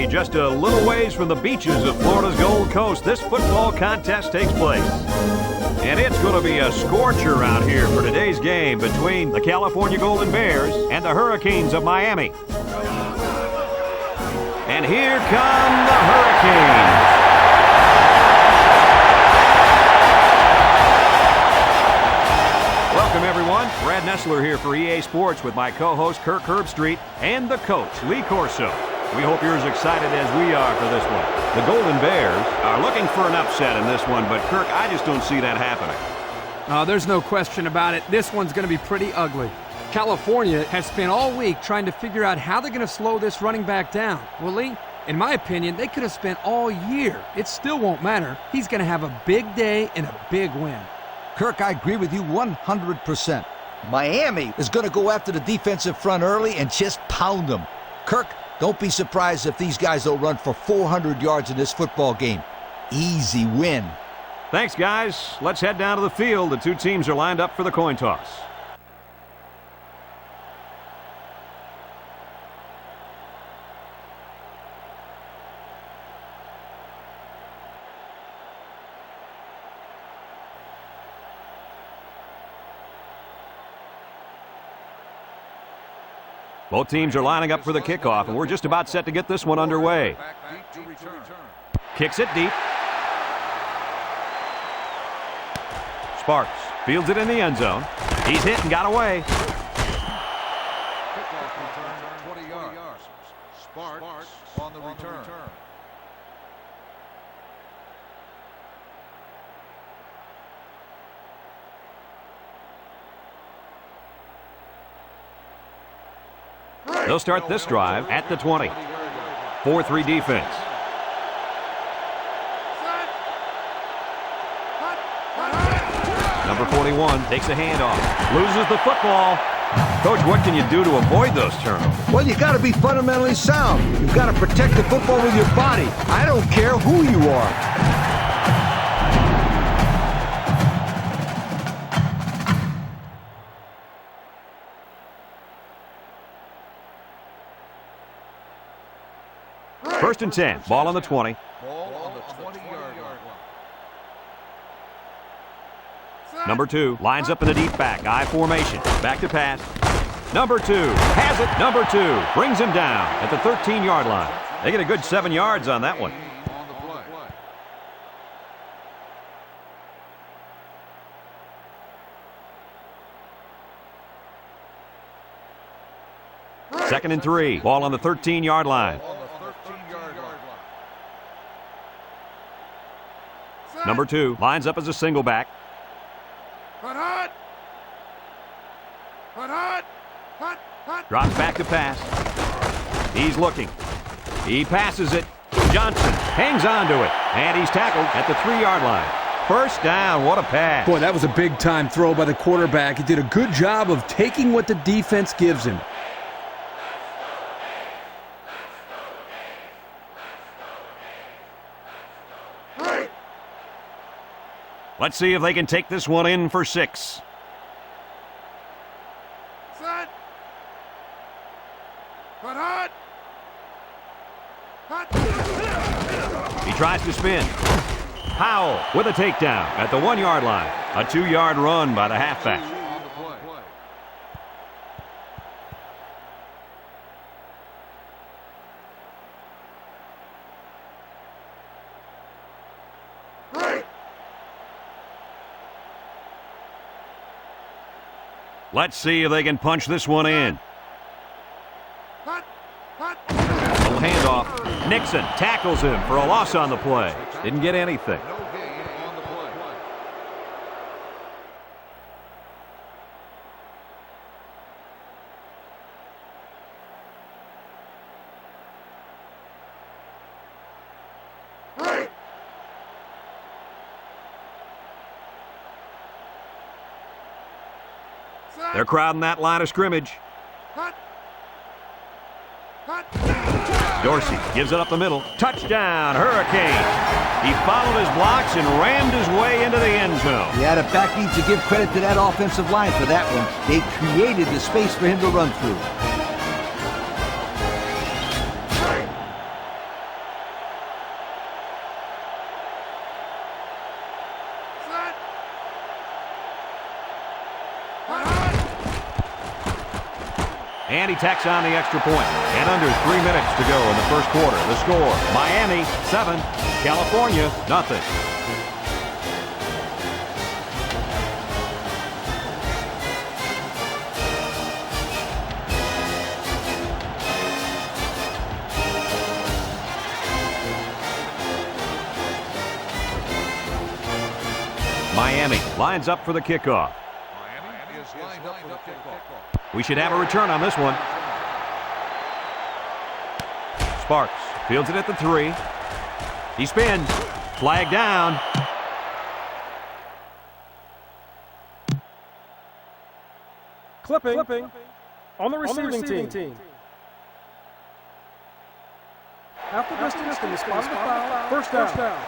Miami, just a little ways from the beaches of Florida's Gold Coast, this football contest takes place. And it's going to be a scorcher out here for today's game between the California Golden Bears and the Hurricanes of Miami. And here come the Hurricanes. Welcome, everyone. Brad Nessler here for EA Sports with my co-host Kirk Herbstreit and the coach, Lee Corso. We hope you're as excited as we are for this one. The Golden Bears are looking for an upset in this one, but Kirk, I just don't see that happening. There's no question about it. This one's going to be pretty ugly. California has spent all week trying to figure out how they're going to slow this running back down. Well, Lee, in my opinion, they could have spent all year. It still won't matter. He's going to have a big day and a big win. Kirk, I agree with you 100%. Miami is going to go after the defensive front early and just pound them. Kirk, don't be surprised if these guys don't run for 400 yards in this football game. Easy win. Thanks, guys. Let's head down to the field. The two teams are lined up for the coin toss. Both teams are lining up for the kickoff, and we're just about set to get this one underway. Kicks it deep. Sparks fields it in the end zone. He's hit and got away. Kickoff return, 20 yards. Sparks on the return. They'll start this drive at the 20. 4-3 defense. Number 41 takes a handoff. Loses the football. Coach, what can you do to avoid those turnovers? Well, you got to be fundamentally sound. You've got to protect the football with your body. I don't care who you are. First and 10. Ball on the 20. Ball on the 20-yard line. Number 2 lines up in the deep back. I formation. Back to pass. Number 2 has it. Number 2 brings him down at the 13-yard line. They get a good 7 yards on that one. On the play. Second and 3. Ball on the 13-yard line. Number 2 lines up as a single back. Drops back to pass. He's looking. He passes it. Johnson hangs on to it. And he's tackled at the 3-yard line. First down. What a pass. Boy, that was a big-time throw by the quarterback. He did a good job of taking what the defense gives him. Let's see if they can take this one in for 6. Set. Hot. He tries to spin. Powell with a takedown at the 1-yard line. A 2-yard run by the halfback. On the play. Let's see if they can punch this one in. Little handoff. Nixon tackles him for a loss on the play. Didn't get anything. No gain on the play. They're crowding that line of scrimmage. Dorsey gives it up the middle. Touchdown, Hurricanes. He followed his blocks and rammed his way into the end zone. Yeah, the back needs to give credit to that offensive line for that one. They created the space for him to run through. And he tacks on the extra point. And under 3 minutes to go in the first quarter. The score, Miami 7, California nothing. Miami lines up for the kickoff. Miami is lined up for the kickoff. We should have a return on this one. Sparks fields it at the 3. He spins. Flag down. Clipping on the receiving team. Half the distance to the spot of the foul. First down.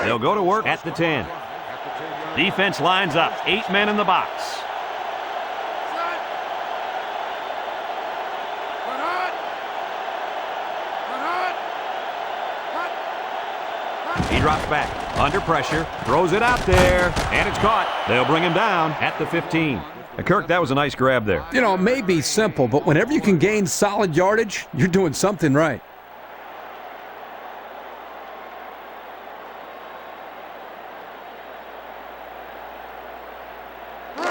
They'll go to work at the 10. Defense lines up. 8 men in the box. He drops back. Under pressure. Throws it out there. And it's caught. They'll bring him down at the 15. Kirk, that was a nice grab there. You know, it may be simple, but whenever you can gain solid yardage, you're doing something right.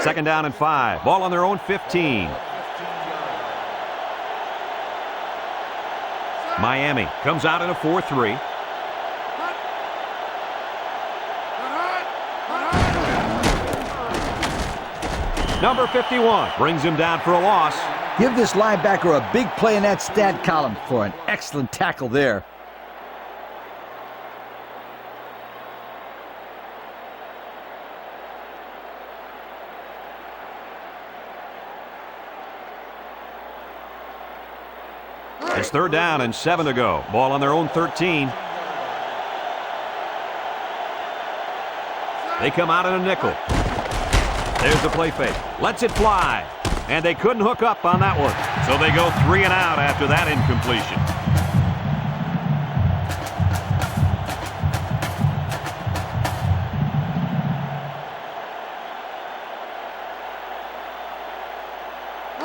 Second down and 5. Ball on their own 15. Miami comes out in a 4-3. Number 51 brings him down for a loss. Give this linebacker a big play in that stat column for an excellent tackle there. It's third down and 7 to go. Ball on their own 13. They come out in a nickel. There's the play fake. Lets it fly. And they couldn't hook up on that one. So they go 3 and out after that incompletion.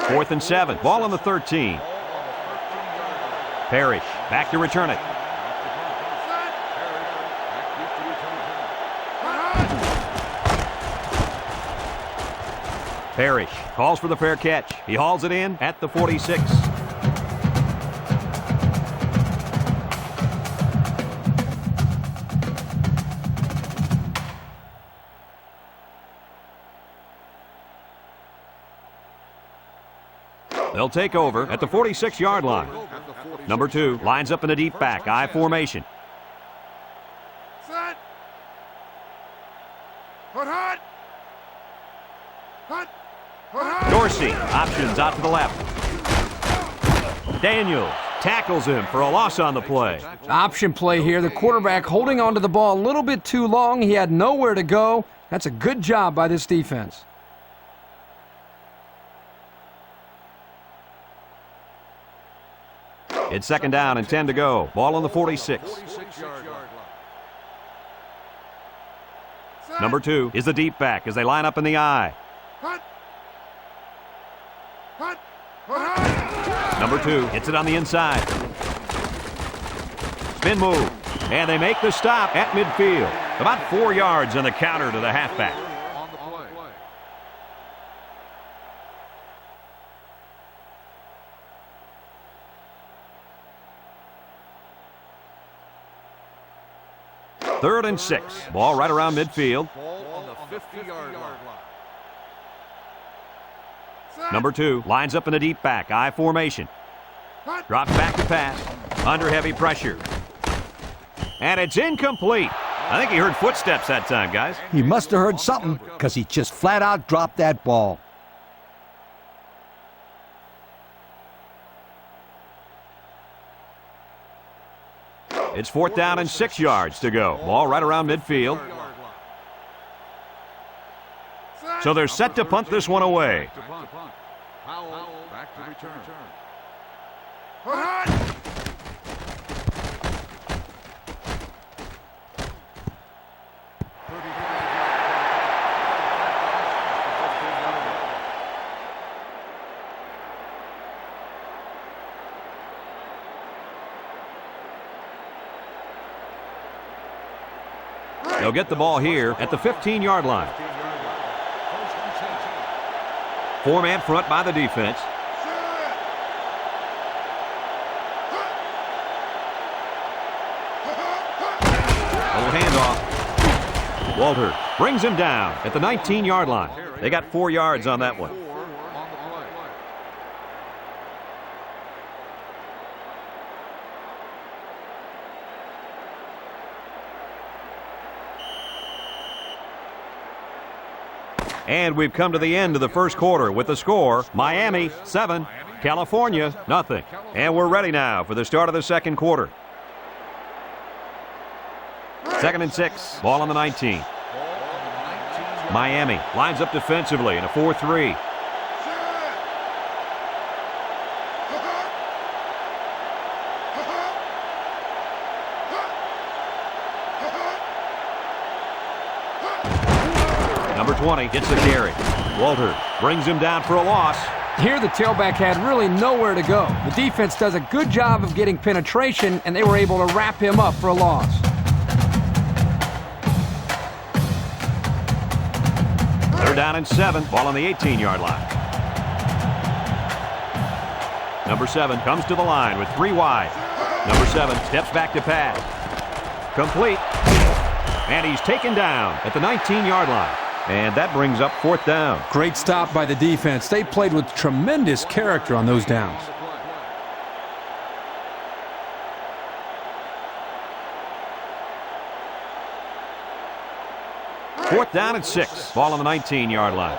Fourth and 7. Ball on the 13. Parrish back to return it. Parrish calls for the fair catch. He hauls it in at the 46. They'll take over at the 46-yard line. Number 2 lines up in a deep back, I formation. Set. Put hot. Hot. Dorsey options out to the left. Daniels tackles him for a loss on the play. Option play here. The quarterback holding onto the ball a little bit too long. He had nowhere to go. That's a good job by this defense. It's second down and 10 to go. Ball on the 46. Number 2 is the deep back as they line up in the I. Number 2 hits it on the inside. Spin move. And they make the stop at midfield. About 4 yards on the counter to the halfback. Third and 6. Ball right around midfield. On the 50-yard line. Number 2 lines up in a deep back, I formation. Drops back to pass. Under heavy pressure. And it's incomplete. I think he heard footsteps that time, guys. He must have heard something because he just flat out dropped that ball. It's fourth down and 6 yards to go. Ball right around midfield. So they're set to punt this one away. Back to return. They'll get the ball here at the 15-yard line. 4-man front by the defense. Little handoff. Walter brings him down at the 19-yard line. They got 4 yards on that one. And we've come to the end of the first quarter with the score, Miami 7, California nothing. And we're ready now for the start of the second quarter. 2nd and 6, ball on the 19. Miami lines up defensively in a 4-3. Number 20 gets the carry. Walter brings him down for a loss. Here the tailback had really nowhere to go. The defense does a good job of getting penetration, and they were able to wrap him up for a loss. They're down and 7, ball on the 18-yard line. Number 7 comes to the line with 3 wide. Number 7 steps back to pass. Complete. And he's taken down at the 19-yard line. And that brings up 4th down. Great stop by the defense. They played with tremendous character on those downs. Fourth down and 6. Ball on the 19-yard line.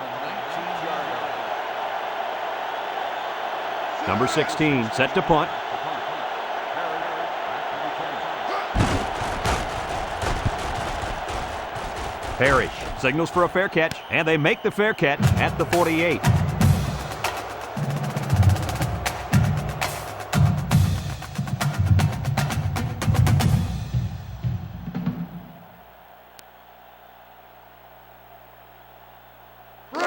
Number 16 set to punt. Parrish signals for a fair catch, and they make the fair catch at the 48.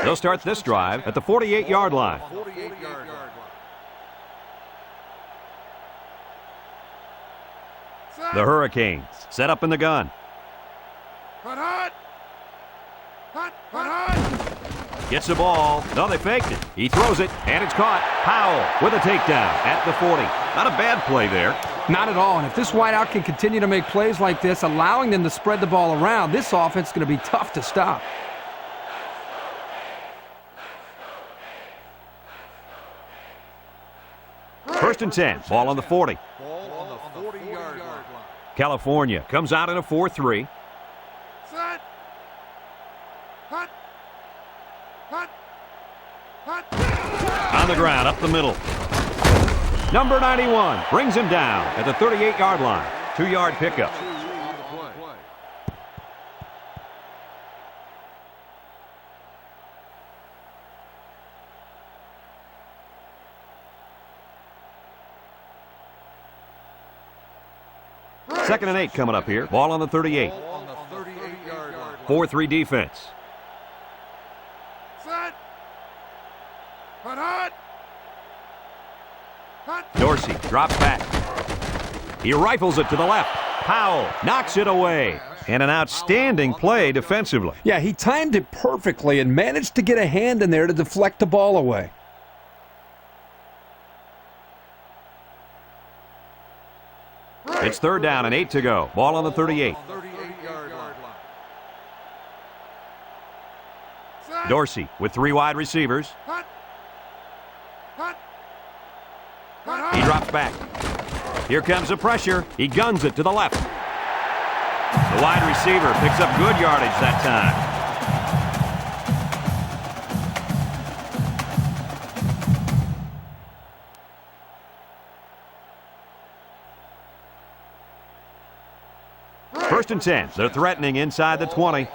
They'll start this drive at the 48-yard line. The Hurricanes set up in the gun. Gets the ball. No, they faked it. He throws it, and it's caught. Powell with a takedown at the 40. Not a bad play there. Not at all. And if this wideout can continue to make plays like this, allowing them to spread the ball around, this offense is going to be tough to stop. First and 10. Ball on the 40. California comes out in a 4-3. On the ground, up the middle. Number 91 brings him down at the 38-yard line. 2-yard pickup. Second and 8 coming up here. Ball on the 38. 4-3 defense. Dorsey drops back. He rifles it to the left. Powell knocks it away. And an outstanding play defensively. Yeah, he timed it perfectly and managed to get a hand in there to deflect the ball away. It's 3rd down and 8 to go. Ball on the 38. Dorsey with 3 wide receivers. He drops back. Here comes the pressure. He guns it to the left. The wide receiver picks up good yardage that time. First and 10. They're threatening inside the 20.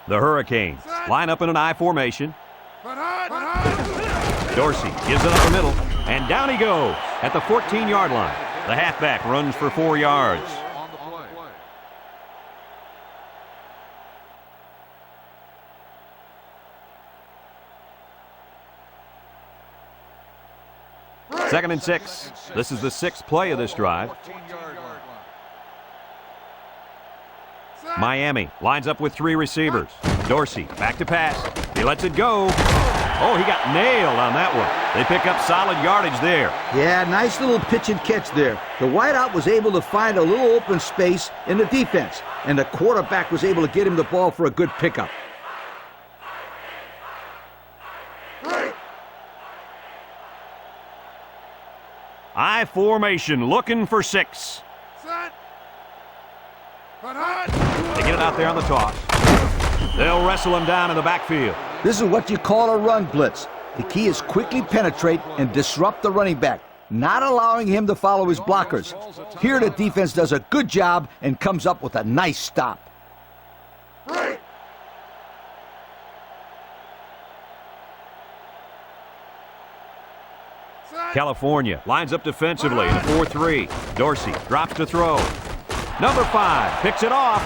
The Hurricanes line up in an I formation. Dorsey gives it up the middle, and down he goes at the 14-yard line. The halfback runs for 4 yards. Second and 6. This is the 6th play of this drive. Miami lines up with 3 receivers. Dorsey back to pass. He lets it go. Oh, he got nailed on that one. They pick up solid yardage there. Yeah, nice little pitch and catch there. The wideout was able to find a little open space in the defense, and the quarterback was able to get him the ball for a good pickup. I formation looking for 6. They get it out there on the toss. They'll wrestle him down in the backfield. This is what you call a run blitz. The key is quickly penetrate and disrupt the running back, not allowing him to follow his blockers. Here the defense does a good job and comes up with a nice stop. California lines up defensively in a 4-3. Dorsey drops to throw. Number 5 picks it off.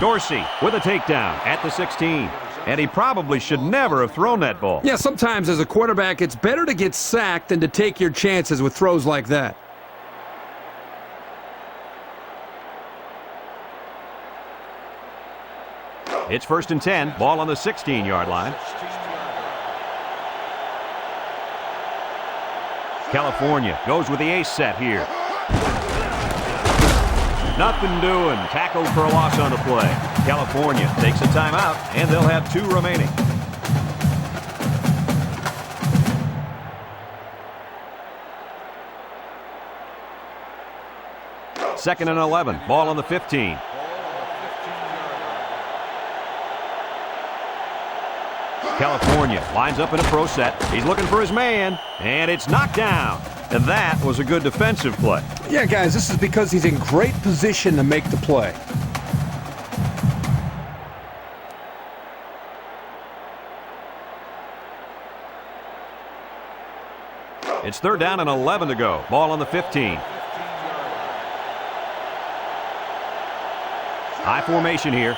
Dorsey with a takedown at the 16. And he probably should never have thrown that ball. Yeah, sometimes as a quarterback, it's better to get sacked than to take your chances with throws like that. It's 1st and 10. Ball on the 16-yard line. California goes with the ace set here. Nothing doing. Tackled for a loss on the play. California takes a timeout, and they'll have 2 remaining. Second and 11. Ball on the 15. California lines up in a pro set. He's looking for his man, and it's knocked down. And that was a good defensive play. Yeah, guys, this is because he's in great position to make the play. It's 3rd down and 11 to go. Ball on the 15. High formation here.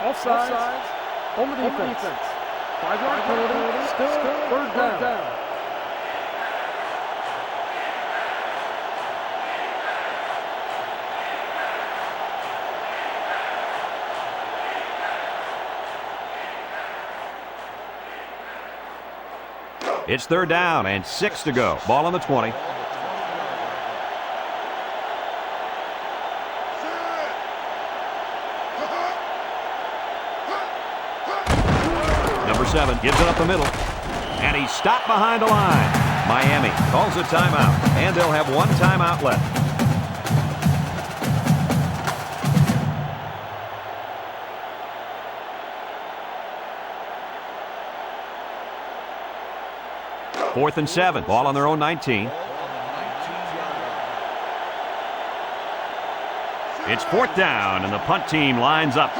Offsides. On the defense. 5-yard penalty. Still 3rd down. It's 3rd down and 6 to go. Ball on the 20. Number 7 gives it up the middle. And he's stopped behind the line. Miami calls a timeout, and they'll have 1 timeout left. Fourth and 7. Ball on their own 19. It's 4th down, and the punt team lines up.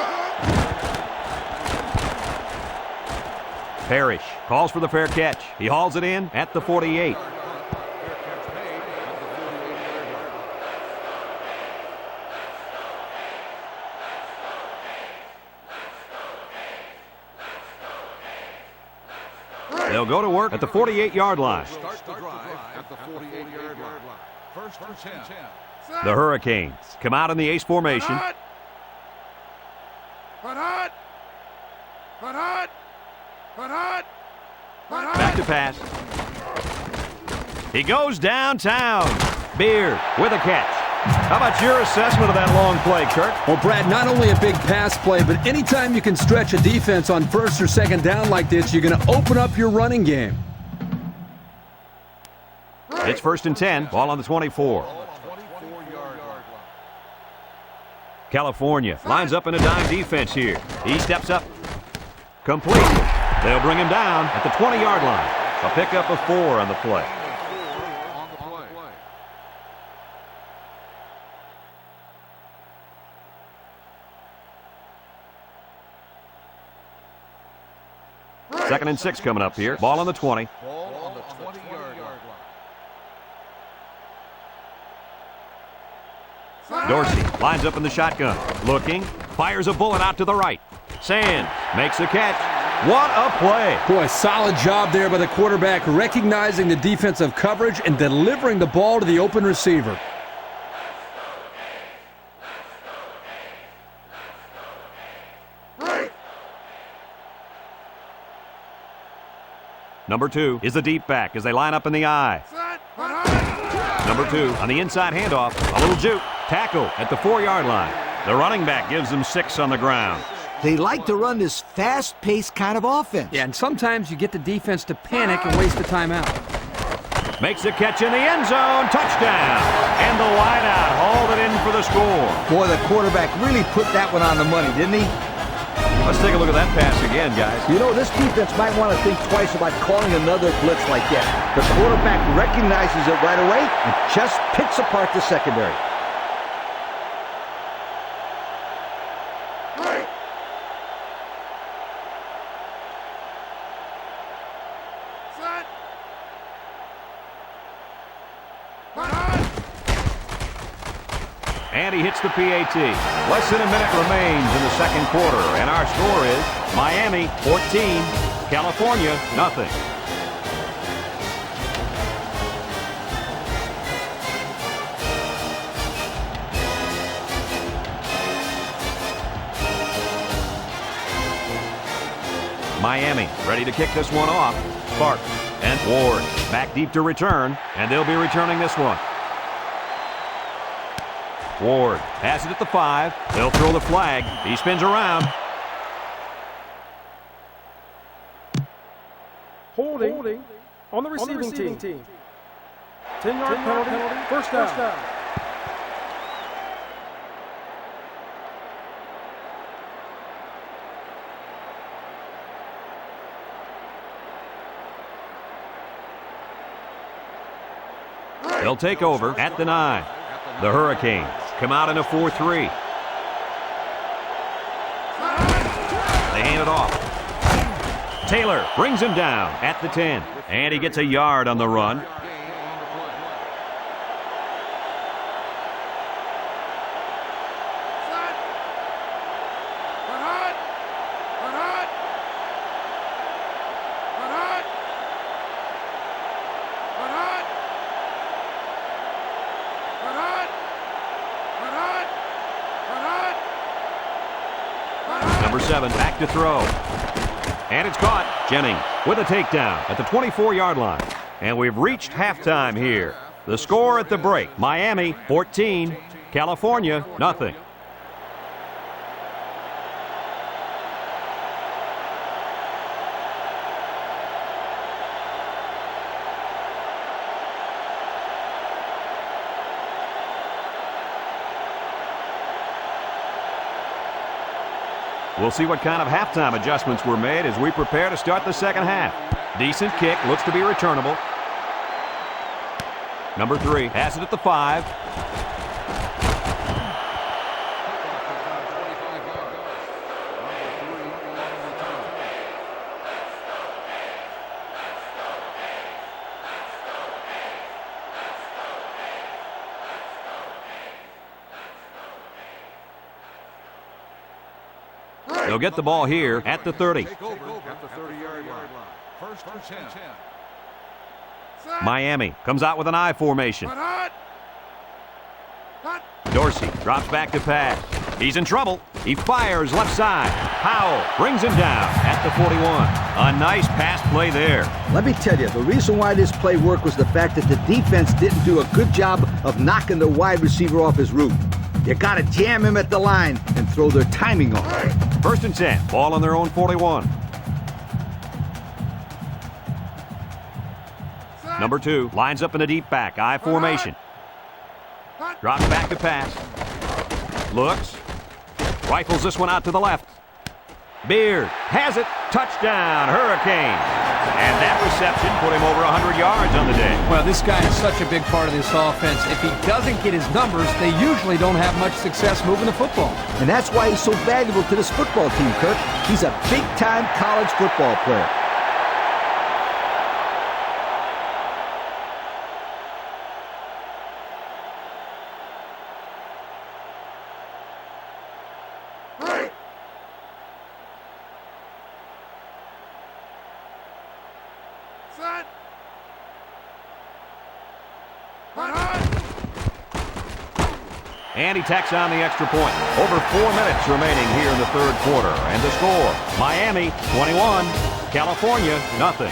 Parrish calls for the fair catch. He hauls it in at the 48. They'll go to work at the 48-yard line. Start the drive at the 48-yard line. 1st and 10. The Hurricanes come out in the ace formation. Back to pass. He goes downtown. Beard with a catch. How about your assessment of that long play, Kirk? Well, Brad, not only a big pass play, but anytime you can stretch a defense on 1st or 2nd down like this, you're going to open up your running game. It's 1st and 10. Ball on the 24. California lines up in a dime defense here. He steps up. Complete. They'll bring him down at the 20-yard line. A pickup of 4 on the play. Second and 6 coming up here. Ball on the 20. Ball on the 20-yard line. Dorsey lines up in the shotgun. Looking. Fires a bullet out to the right. Sands makes the catch. What a play. Boy, solid job there by the quarterback, recognizing the defensive coverage and delivering the ball to the open receiver. Number 2 is the deep back as they line up in the I. Number 2 on the inside handoff. A little juke. Tackle at the 4-yard line. The running back gives them 6 on the ground. They like to run this fast-paced kind of offense. Yeah, and sometimes you get the defense to panic and waste the timeout. Makes the catch in the end zone. Touchdown. And the wideout hauled it in for the score. Boy, the quarterback really put that one on the money, didn't he? Let's take a look at that pass again, guys. You know, this defense might want to think twice about calling another blitz like that. The quarterback recognizes it right away and just picks apart the secondary. And he hits the PAT. Less than a minute remains in the second quarter, and our score is Miami 14, California nothing. Miami ready to kick this one off. Sparks and Ward back deep to return, and they'll be returning this one. Ward has it at the 5. They'll throw the flag. He spins around. Holding on the receiving team. 10-yard penalty. First down. They'll take over at the 9. The Hurricanes come out in a 4-3. They hand it off. Taylor brings him down at the 10. And he gets a yard on the run. Number 7 back to throw. And it's caught. Jennings with a takedown at the 24-yard line. And we've reached halftime here. The score at the break, Miami 14, California nothing. We'll see what kind of halftime adjustments were made as we prepare to start the second half. Decent kick, looks to be returnable. Number 3 has it at the 5. They'll get the ball here at the 30. Take over at the 30-yard line. First and 10. Miami comes out with an I formation. Dorsey drops back to pass. He's in trouble. He fires left side. Powell brings him down at the 41. A nice pass play there. Let me tell you, the reason why this play worked was the fact that the defense didn't do a good job of knocking the wide receiver off his route. You got to jam him at the line and throw their timing off. First and 10. Ball on their own 41. Number 2 lines up in the deep back. I formation. Drops back to pass. Looks. Rifles this one out to the left. Beard has it. Touchdown, Hurricanes. And that reception put him over 100 yards on the day. Well, this guy is such a big part of this offense. If he doesn't get his numbers, they usually don't have much success moving the football. And that's why he's so valuable to this football team, Kirk. He's a big-time college football player. And he tacks on the extra point. Over 4 minutes remaining here in the third quarter. And the score, Miami 21, California nothing.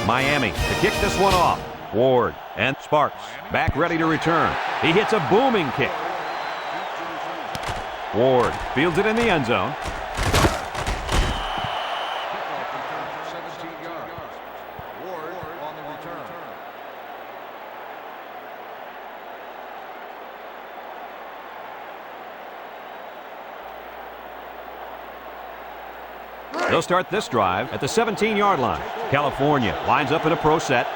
Miami to kick this one off. Ward and Sparks back ready to return. He hits a booming kick. Ward fields it in the end zone. Kickoff return for 17 yards. Ward on the return. They'll start this drive at the 17-yard line. California lines up in a pro set.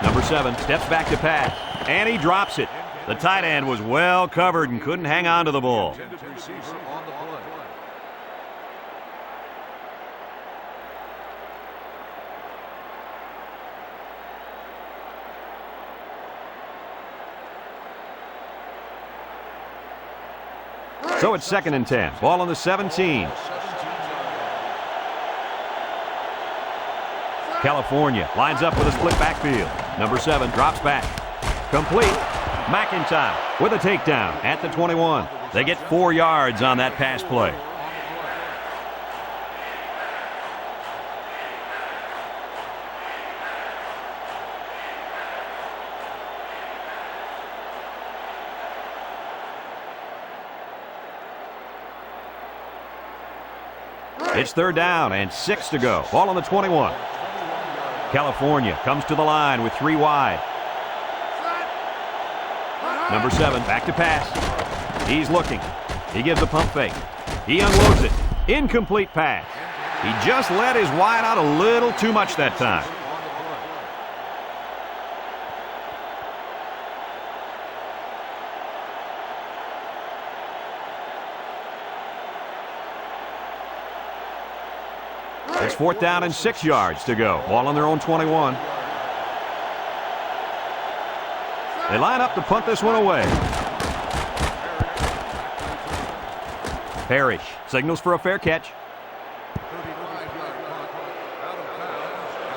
Number 7 steps back to pass, and he drops it. The tight end was well covered and couldn't hang on to the ball. Intended receiver on the play. So it's 2nd and 10. Ball on the 17. California lines up with a split backfield. Number 7 drops back. Complete. McIntyre with a takedown at the 21. They get 4 yards on that pass play. It's 3rd down and 6 to go. Ball on the 21. California comes to the line with 3 wide. Number 7 back to pass. He's looking. He gives a pump fake. He unloads it. Incomplete pass. He just let his wide out a little too much that time. It's 4th down and 6 yards to go. Ball on their own 21. They line up to punt this one away. Parrish signals for a fair catch. 35-yard punt out of bounds at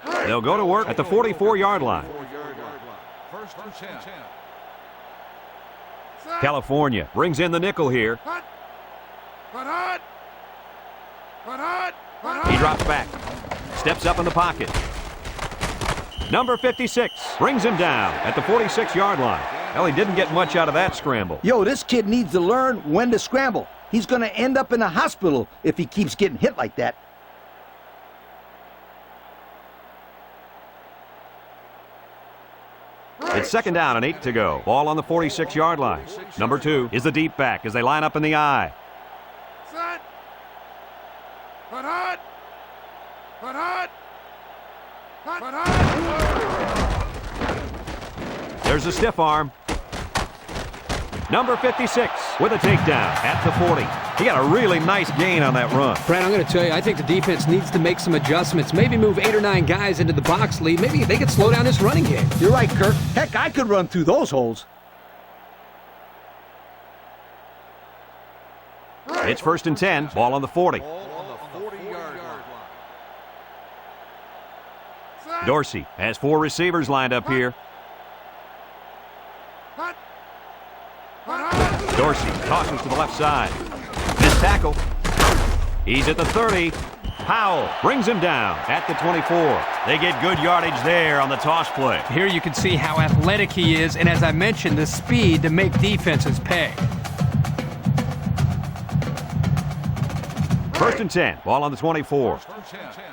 the 44-yard line. They'll go to work at the 44-yard line. 4-yard line. 1st and 10. California brings in the nickel here. He drops back. Steps up in the pocket. Number 56 brings him down at the 46-yard line. Well, he didn't get much out of that scramble. Yo, this kid needs to learn when to scramble. He's going to end up in a hospital if he keeps getting hit like that. It's 2nd down and 8 to go. Ball on the 46-yard line. Number 2 is the deep back as they line up in the I. There's a stiff arm. Number 56 with a takedown at the 40. He got a really nice gain on that run. Brad, I'm going to tell you, I think the defense needs to make some adjustments. Maybe move 8 or 9 guys into the box lead. Maybe they could slow down this running game. You're right, Kirk. Heck, I could run through those holes. It's 1st and 10. Ball on the 40. Ball on the 40-yard line. Dorsey has 4 receivers lined up here. Dorsey tosses to the left side. Missed tackle. He's at the 30. Powell brings him down at the 24. They get good yardage there on the toss play. Here you can see how athletic he is, and as I mentioned, the speed to make defenses pay. 1st and 10. Ball on the 24. 1st and 10.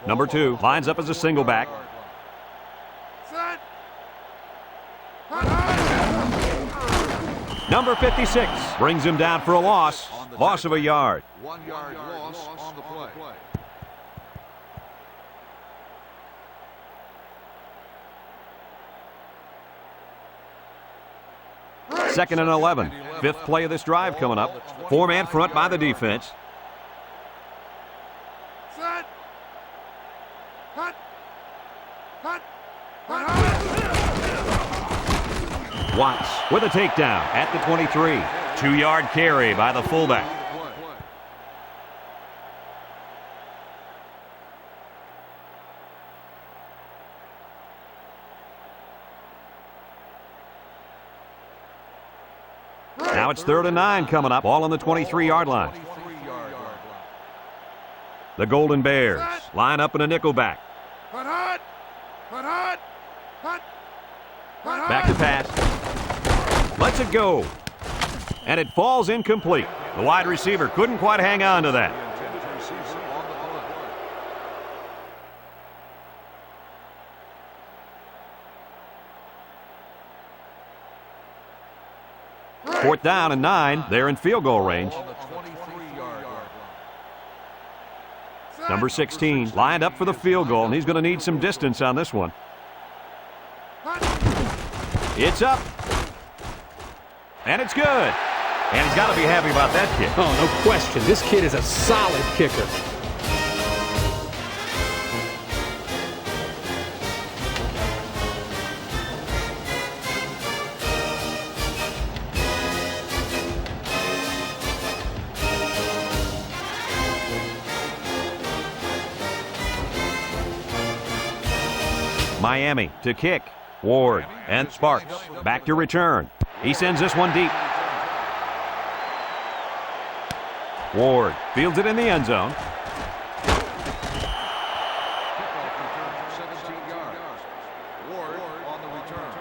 Number 2 lines up as a single back. Number 56 brings him down for a loss. Loss of a yard. 1-yard loss on the play. 2nd and 11. 5th play of this drive coming up. 4-man front by the defense. Set. Cut. Watts with a takedown at the 23. 2-yard carry by the fullback. Now it's 3rd and 9 coming up. Ball on the 23-yard line. The Golden Bears line up in a nickelback. Back to pass. Lets it go. And it falls incomplete. The wide receiver couldn't quite hang on to that. Fourth down and 9. They're in field goal range. Number 16 lined up for the field goal, and he's going to need some distance on this one. It's up. And it's good. And he's got to be happy about that kick. Oh, no question. This kid is a solid kicker. Miami to kick. Ward and Sparks back to return. He sends this one deep. Ward fields it in the end zone. Kickoff return 17 yards. Ward on the return.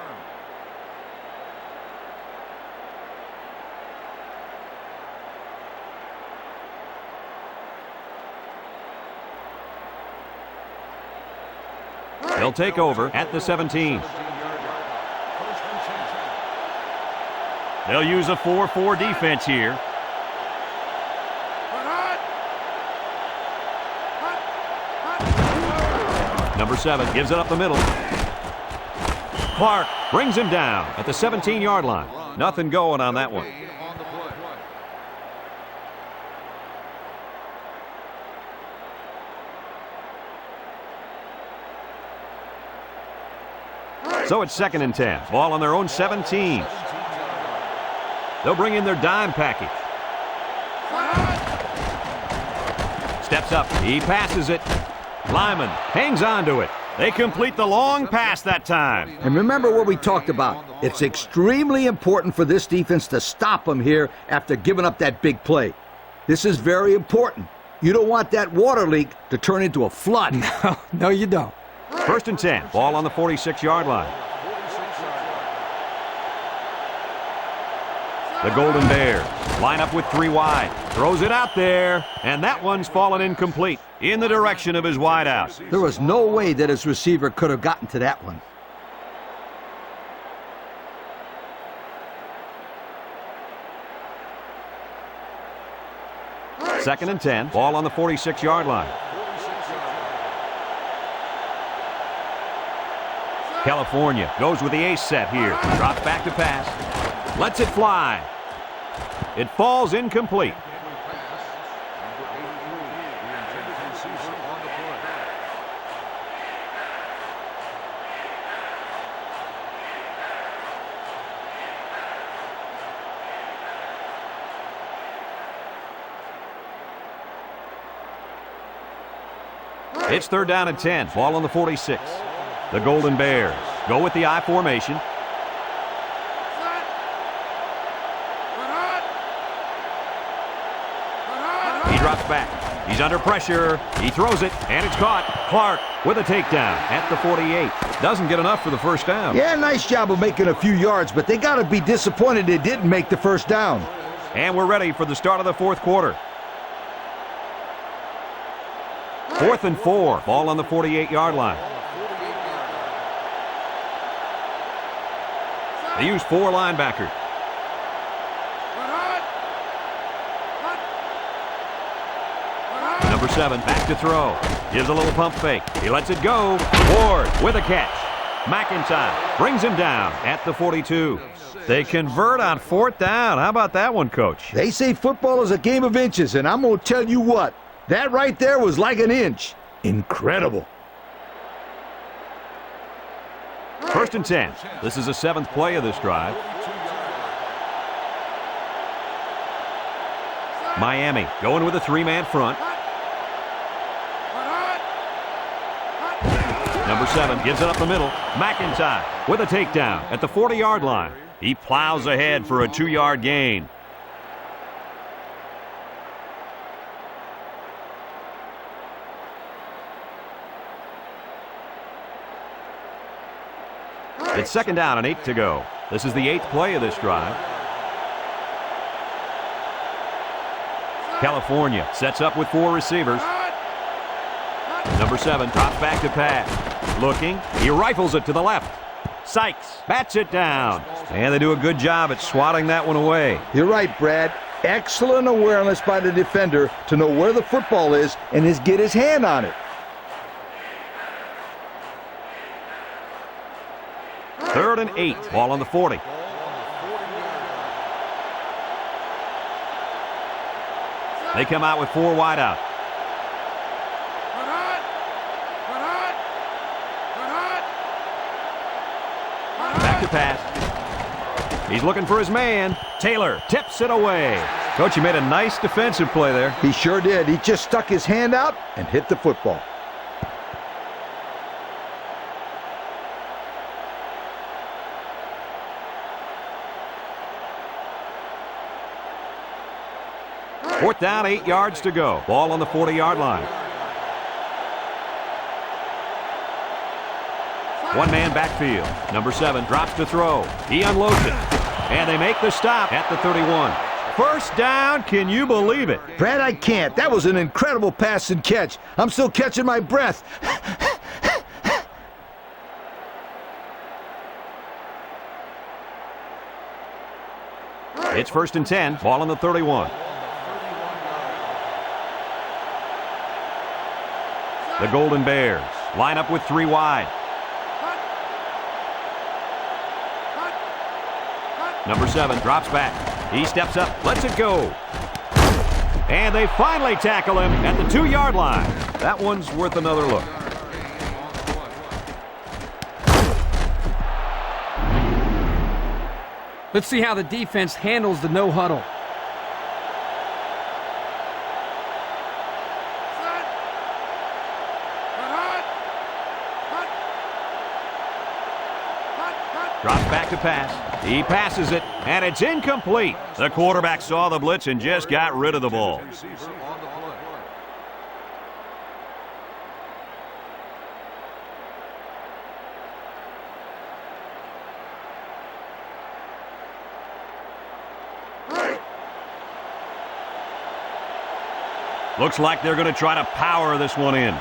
They'll take over at the 17. They'll use a 4-4 defense here. Number 7 gives it up the middle. Clark brings him down at the 17-yard line. Nothing going on that one. So it's 2nd and 10. Ball on their own 17. They'll bring in their dime package. Steps up. He passes it. Lyman hangs on to it. They complete the long pass that time. And remember what we talked about. It's extremely important for this defense to stop them here after giving up that big play. This is very important. You don't want that water leak to turn into a flood. No, you don't. 1st and 10. Ball on the 46-yard line. The Golden Bears line up with 3 wide. Throws it out there, and that one's fallen incomplete in the direction of his wideout. There was no way that his receiver could have gotten to that one. Second and 10. Ball on the 46-yard line. California goes with the ace set here. Drops back to pass. Lets it fly. It falls incomplete. It's 3rd down and 10. Ball on the 46. The Golden Bears go with the I formation. He drops back. He's under pressure. He throws it, and it's caught. Clark with a takedown at the 48. Doesn't get enough for the first down. Yeah, nice job of making a few yards, but they got to be disappointed they didn't make the first down. And we're ready for the start of the 4th quarter. 4th and 4. Ball on the 48-yard line. They use 4 linebackers. Number 7 back to throw. Gives a little pump fake. He lets it go. Ward with a catch. McIntyre brings him down at the 42. They convert on 4th down. How about that one, Coach? They say football is a game of inches, and I'm going to tell you what. That right there was like an inch. Incredible. 1st and 10. This is the 7th play of this drive. Miami going with a 3-man front. Number 7 gives it up the middle. McIntyre with a takedown at the 40-yard line. He plows ahead for a 2-yard gain. It's 2nd down and 8 to go. This is the 8th play of this drive. California sets up with 4 receivers. Number 7 drops back to pass. Looking, he rifles it to the left. Sykes bats it down. And they do a good job at swatting that one away. You're right, Brad. Excellent awareness by the defender to know where the football is and get his hand on it. 3rd and 8. Ball on the 40. They come out with 4 wide out. Back to pass. He's looking for his man. Taylor tips it away. Coach, you made a nice defensive play there. He sure did. He just stuck his hand out and hit the football. Fourth down, 8 yards to go. Ball on the 40-yard line. One-man backfield. Number 7 drops to throw. He unloads it. And they make the stop at the 31. 1st down, can you believe it? Brad, I can't. That was an incredible pass and catch. I'm still catching my breath. It's 1st and 10. Ball on the 31. The Golden Bears line up with 3 wide. Number 7 drops back. He steps up, lets it go. And they finally tackle him at the 2-yard line. That one's worth another look. Let's see how the defense handles the no huddle. Drops back to pass. He passes it, and it's incomplete. The quarterback saw the blitz and just got rid of the ball. Looks like they're going to try to power this one in.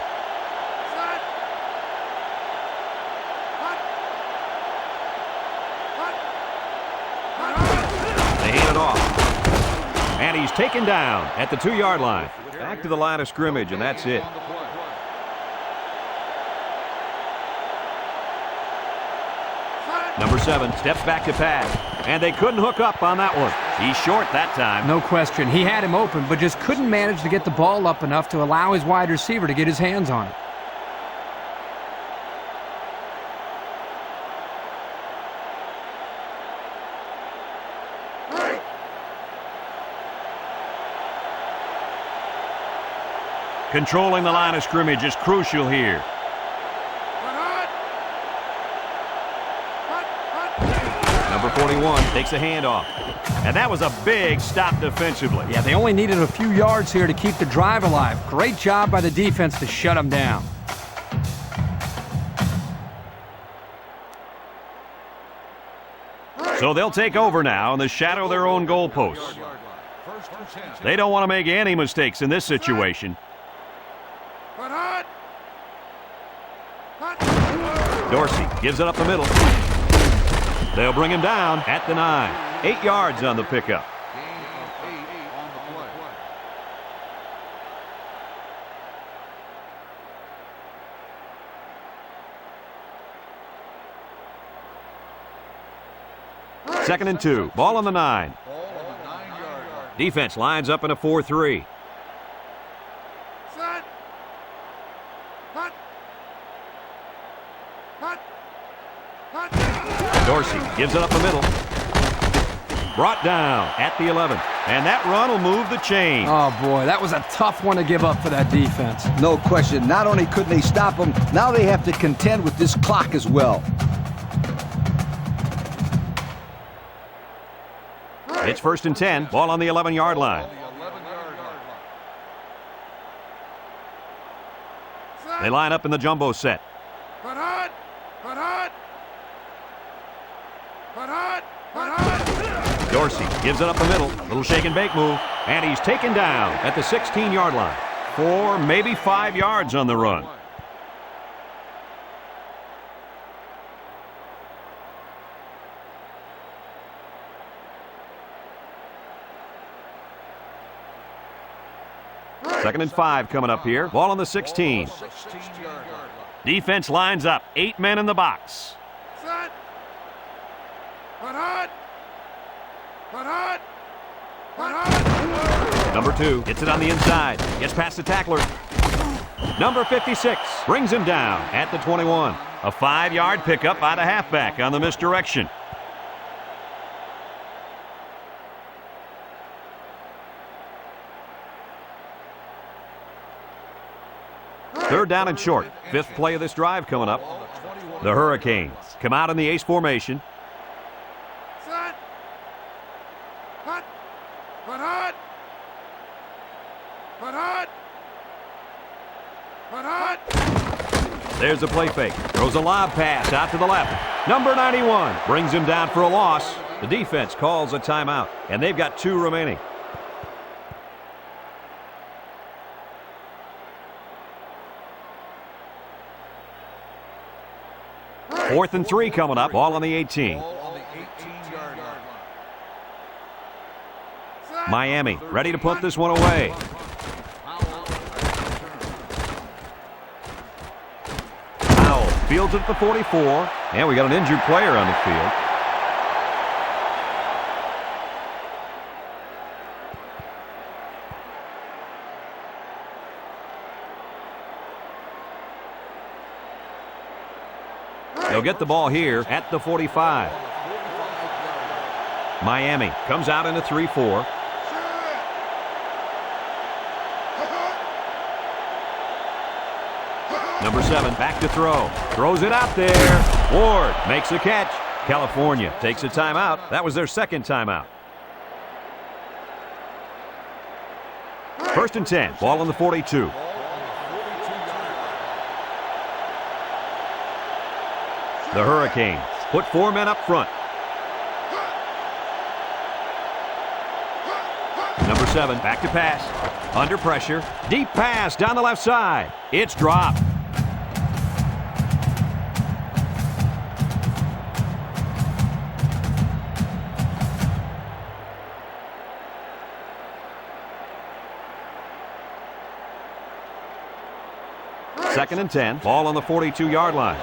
And he's taken down at the 2-yard line. Back to the line of scrimmage, and that's it. Number 7 steps back to pass, and they couldn't hook up on that one. He's short that time. No question. He had him open, but just couldn't manage to get the ball up enough to allow his wide receiver to get his hands on it. Controlling the line of scrimmage is crucial here. Number 41 takes a handoff. And that was a big stop defensively. Yeah, they only needed a few yards here to keep the drive alive. Great job by the defense to shut them down. So they'll take over now in the shadow of their own goalposts. They don't want to make any mistakes in this situation. Dorsey gives it up the middle. They'll bring him down at the 9. 8 yards on the pickup. 2nd and 2. Ball on the 9. Ball on the 9-yard line. Defense lines up in a 4-3. Set. Hut. Hut. Hut. Dorsey gives it up the middle. Brought down at the 11. And that run will move the chain. Oh, boy, that was a tough one to give up for that defense. No question. Not only couldn't they stop him, now they have to contend with this clock as well. It's 1st and 10. Ball on the 11-yard line. On the 11-yard line. They line up in the jumbo set. Hut. Hut. Hut. Hut. Hut. Hut. Hut. Dorsey gives it up the middle. Little shake and bake move. And he's taken down at the 16-yard line. 4, maybe 5 yards on the run. Second and 5 coming up here. Ball on the 16. 16-yard line. Defense lines up. 8 men in the box. Set. Hut. Hut. Hut. Hut. Hut. Hut. Number 2 gets it on the inside. Gets past the tackler. Number 56 brings him down at the 21. A 5-yard pickup by the halfback on the misdirection. Third down and short. 5th play of this drive coming up. The Hurricanes come out in the ace formation. Set. Hut. Hut. Hut. Hut. Hut. Hut. Hut. There's the play fake. Throws a lob pass out to the left. Number 91 brings him down for a loss. The defense calls a timeout, and they've got 2 remaining. Fourth and 3 coming up. Ball on the 18. Ball on the 18-yard line. Miami ready to put this one away. Powell fields it at the 44. And we got an injured player on the field. They'll get the ball here at the 45. Miami comes out in a 3-4. Number 7 back to throw. Throws it out there. Ward makes the catch. California takes a timeout. That was their 2nd timeout. 1st and 10. Ball on the 42. The Hurricanes put 4 men up front. Number 7 back to pass. Under pressure. Deep pass down the left side. It's dropped. Second and 10. Ball on the 42-yard line.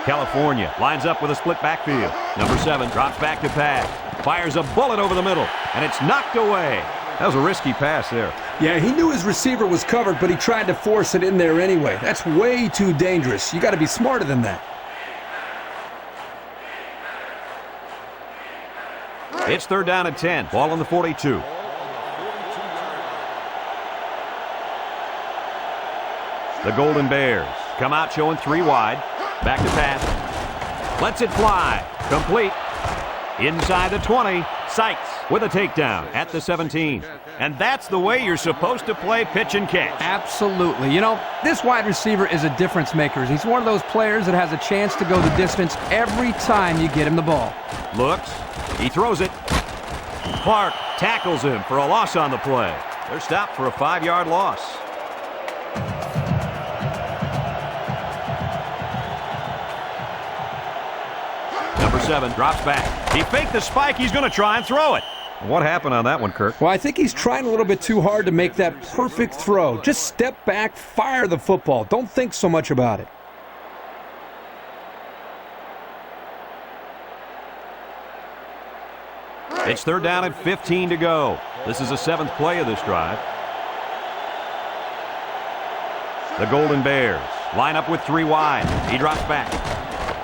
California lines up with a split backfield. Number 7 drops back to pass. Fires a bullet over the middle, and it's knocked away. That was a risky pass there. Yeah, he knew his receiver was covered, but he tried to force it in there anyway. That's way too dangerous. You got to be smarter than that. It's 3rd down and 10. Ball on the 42. The Golden Bears come out showing 3 wide. Back to pass. Lets it fly. Complete. Inside the 20. Sykes with a takedown at the 17. And that's the way you're supposed to play pitch and catch. Absolutely. You know, this wide receiver is a difference maker. He's one of those players that has a chance to go the distance every time you get him the ball. Looks. He throws it. Clark tackles him for a loss on the play. They're stopped for a 5-yard loss. Number 7 drops back. He faked the spike. He's going to try and throw it. What happened on that one, Kirk? Well, I think he's trying a little bit too hard to make that perfect throw. Just step back, fire the football. Don't think so much about it. It's third down and 15 to go. This is the 7th play of this drive. The Golden Bears line up with 3 wide. He drops back.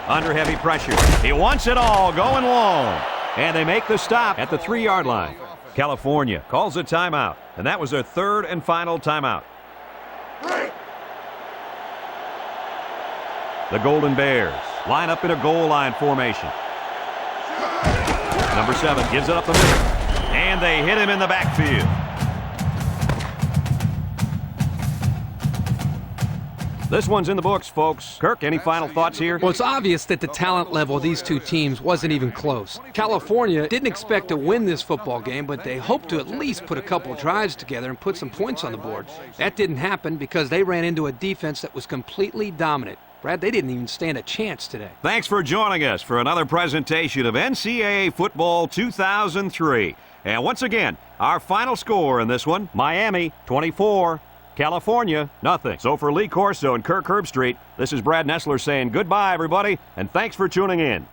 Under heavy pressure. He wants it all, going long. And they make the stop at the 3-yard line. California calls a timeout, and that was their 3rd and final timeout. The Golden Bears line up in a goal line formation. Number 7 gives it up the middle, and they hit him in the backfield. This one's in the books, folks. Kirk, any final thoughts here? Well, it's obvious that the talent level of these two teams wasn't even close. California didn't expect to win this football game, but they hoped to at least put a couple drives together and put some points on the board. That didn't happen because they ran into a defense that was completely dominant. Brad, they didn't even stand a chance today. Thanks for joining us for another presentation of NCAA Football 2003. And once again, our final score in this one, Miami 24, California, nothing. So for Lee Corso and Kirk Herbstreit, this is Brad Nessler saying goodbye, everybody, and thanks for tuning in.